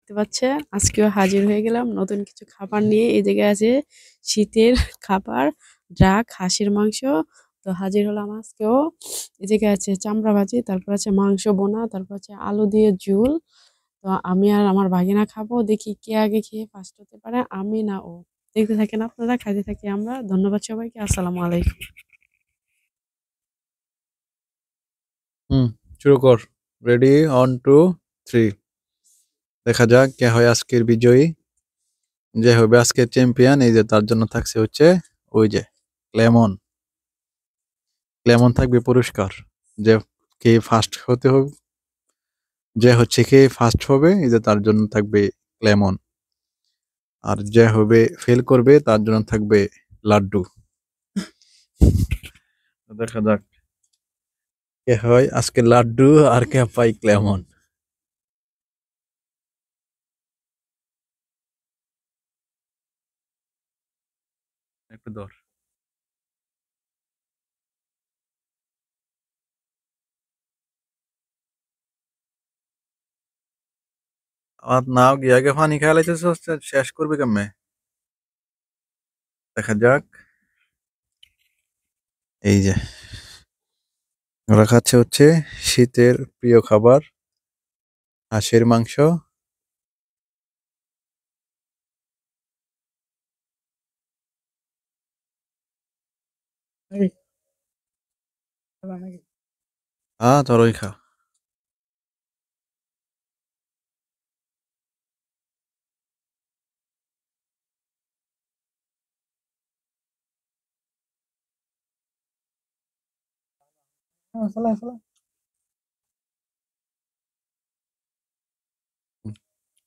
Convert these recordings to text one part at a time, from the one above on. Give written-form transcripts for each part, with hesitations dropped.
দেখতে পাচ্ছেন আজকেও হাজির হয়ে গেলাম নতুন কিছু খাবার নিয়ে। এই জায়গায় আছে শীতের খাবার, ডাক, হাঁসের মাংস। তো হাজির হলাম আজকেও। এই জায়গায় আছে চামড়া ভাজি, তারপর আছে মাংস বোনা, তারপর আছে আলু দিয়ে ঝোল। তো আমি আর আমার ভাগিনা খাবো, দেখি কে আগে খেয়ে ফার্স্ট হতে পারে, আমি না ও। দেখতে থাকেন আপনারা, খাইতে থাকি আমরা। ধন্যবাদ সবাইকে, আসসালামু আলাইকুম। হুম, শুরু কর। রেডি, 1 2 3। দেখা যাক কে হয় আজকের বিজয়ী, যে হবে আজকের চ্যাম্পিয়ন। এই যে তার জন্য থাকছে হচ্ছে ওই যে লেমন। লেমন থাকবে পুরস্কার। যে কে ফার্স্ট হতে হবে, যে হচ্ছে কে ফার্স্ট হবে, এই যে তার জন্য থাকবে লেমন। আর যে হবে ফেল করবে তার জন্য থাকবে লাড্ডু। তো দেখা যাক কে হয় আজকে লাড্ডু আর কে পাই লেমন। একটু ধর। আমার নাও গিয়ে আগে পানি খেয়ালাইতে শেষ করবে কেমনে? দেখা যাক। এই যে ওরা খাচ্ছে হচ্ছে শীতের প্রিয় খাবার, হাঁসের মাংস। তোরই খা।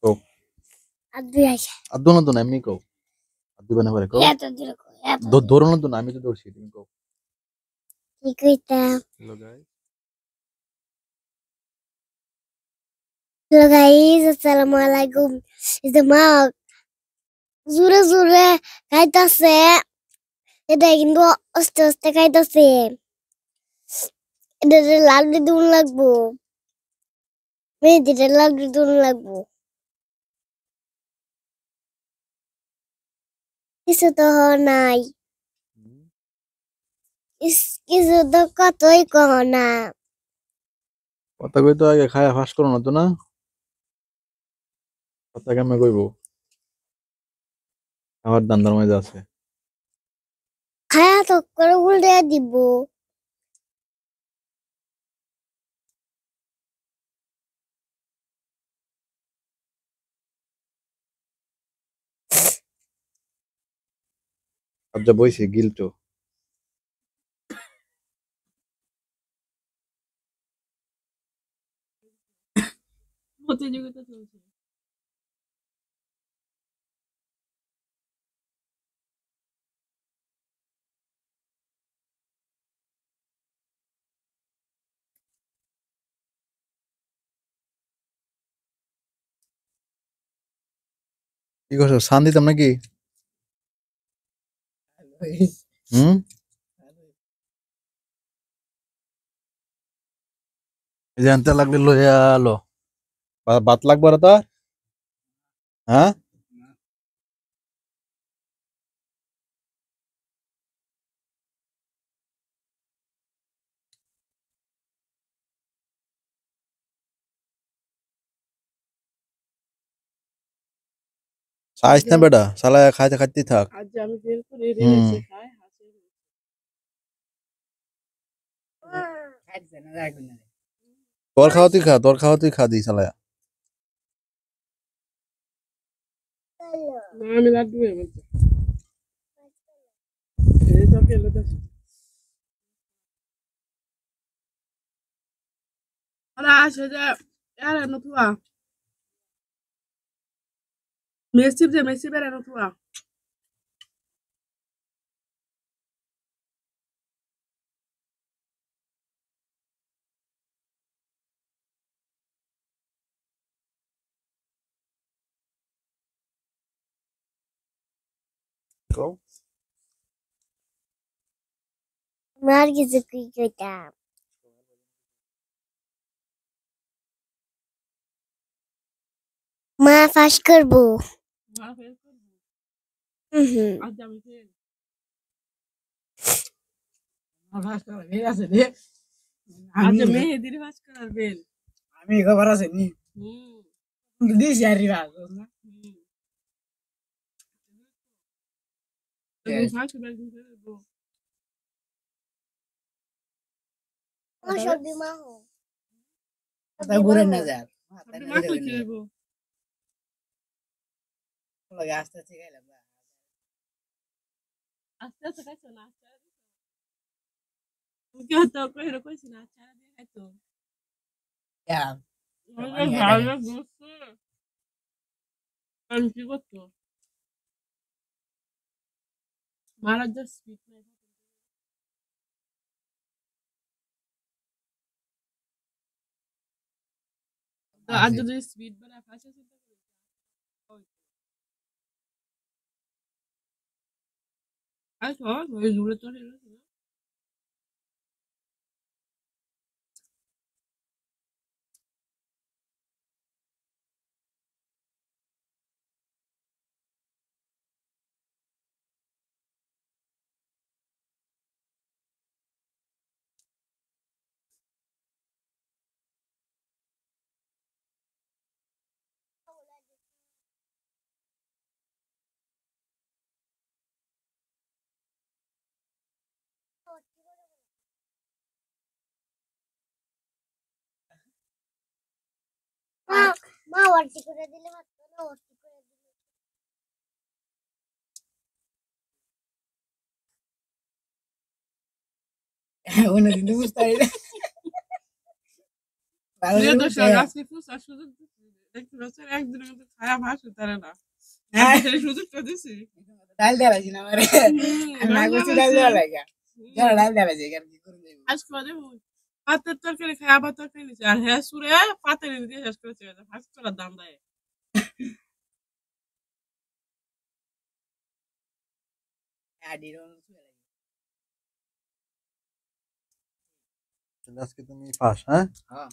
কও। আদু না তো না, এমনি কও। আদু বানা পারে কও। ধরো না তো না, আমি তো ধরছি, তুমি কও। Hello guys. Hello guys, Assalamualaikum. Is the mug জোরে জোরে খাইতাছে? এটা কিন্তু আস্তে আস্তে খাইতাছে। এটা লাড্ডু দুন লাগবো। মেয়েদের লাড্ডু দুন লাগবো। কিছু তো হওয়া নাই। কিছু তো কতই কহ না। কথা কই তো আগে খায়া ফাঁস করো না তো না। কথা কেমনে কইবো? খাবার দান্দার মধ্যে আছে। খায়া তো করে উল্টে দিব। আচ্ছা বইছি গিলটো। প্রতিযোগিতা চলছে। কি করছো, সান দিতাম নাকি? হুম, এই যে আনতে লাগলে লইয়া আলো। ভাত লাগবে না তা? হ্যাঁ, চাইছ না বেটা, শালা খাইতে খাইতেই থাক। আজ আমি বের করে হুম, রেখেছি খাই হাসি। তোর খাওয়া তুই খা, তোর খাওয়া তুই খা দি শালা। না আমি লাড্ডু হয়ে বলছি। এই তো খেলে তো। আরে আসে যে আরে নতুয়া মেসি যে মেসি বেরে নতুয়া। কও। আমার কিছু কি কইতাম। মা ফাঁস করবো মা ফেল করবো। হুম আজ আমি ফেল। আজ মেহেদির ফাঁস করার বেল। আমি খবর আছে নি হুম দিছি আর রিভাজ না হুম। তুমি ফাঁস করে একদিন ফেলবো। সবজি মা হো তা ঘুরে না যা আপনি মা কই খেলবো। লগে আস্তে আস্তে গেলাম আস্তে আস্তে খাইছো না আস্তে আস্তে তুমি কি হতো কইরো কইছি না আচ্ছা দিয়ে খাইতো। ইয়া ভালো বুঝছো আমি কি করতো মারা যা স্পিড নাই। তো আজ যদি স্পিড বাড়া ফাঁসে চিন্তা করি আচ্ছা ওই জুড়ে তো হেরেছে না। মা মা ওয়ার্টি করে দিলে মাত্র না ওয়ার্টি করে দিলে অন্যদিন তো বুঝতে পারি না প্রিয় দর্শক আজকে ফুসার সুযোগ দিচ্ছি দেখতে পাচ্ছেন একদিনের মধ্যে খায়া ভাস তারা না সেই সুযোগটা দিছি। ডাল দেওয়া লাগছে না আমারে আমি না করছি ডাল দেওয়া লাগে যারা ডাল দেওয়া লাগছে আর কি করে দেব আজকে বাদে পাতের তরকারি খায় আবার তরকারি নিচ্ছে আর হ্যাঁ সুরে পাতের দিয়ে শেষ করেছে ফাঁস করার দাম দেয়। আডির আজকে তুমি ফার্স্ট, হ্যাঁ? হ্যাঁ